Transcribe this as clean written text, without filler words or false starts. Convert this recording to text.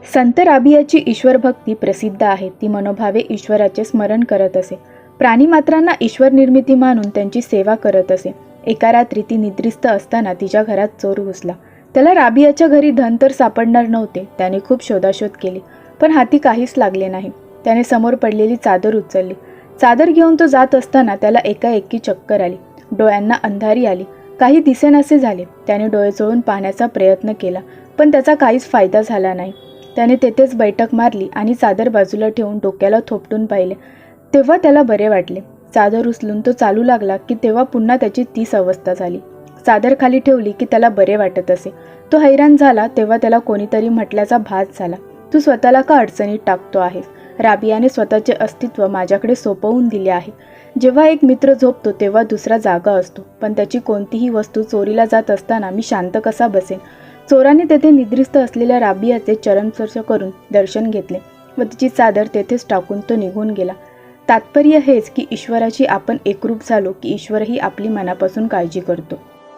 संत राबियाची ईश्वर भक्ती प्रसिद्ध आहे. ती मनोभावे ईश्वराचे स्मरण करत असे. प्राणीमात्रांना ईश्वर निर्मिती मानून त्यांची सेवा करत असे. एका रात्री ती निद्रिस्त असताना तिच्या घरात चोर घुसला. त्याला राबियाच्या घरी धन तर सापडणार नव्हते. त्याने खूप शोधाशोध केली, पण हाती काहीच लागले नाही. त्याने समोर पडलेली चादर उचलली. चादर घेऊन तो जात असताना त्याला एकाएकी चक्कर आली. डोळ्यांना अंधारी आली. काही दिसेनासे झाले. त्याने डोळे चोळून पाहण्याचा प्रयत्न केला, पण त्याचा काहीच फायदा झाला नाही. त्याने तेथेच बैठक मारली आणि चादर बाजूला ठेवून डोक्याला थोपटून पाहिले. तेव्हा त्याला बरे वाटले. चादर उचलून तो चालू लागला की तेव्हा पुन्हा त्याची तीच अवस्था झाली. चादर खाली ठेवली की त्याला बरे वाटत असे. तो हैराण झाला. तेव्हा त्याला कोणीतरी म्हटल्याचा भास झाला, तू स्वतःला का अडचणीत टाकतो आहेस? राबियाने स्वतःचे अस्तित्व माझ्याकडे सोपवून दिले आहे. जेव्हा एक मित्र झोपतो तेव्हा दुसरा जागा असतो, पण त्याची कोणतीही वस्तू चोरीला जात असताना मी शांत कसा बसेन? चोराने तेथे निद्रिस्त असलेल्या राबियाचे चरणस्पर्श करून दर्शन घेतले व तिची चादर तेथेच टाकून तो निघून गेला. तात्पर्य हेच की ईश्वराची आपण एकरूप झालो की ईश्वरही आपली मनापासून काळजी करतो.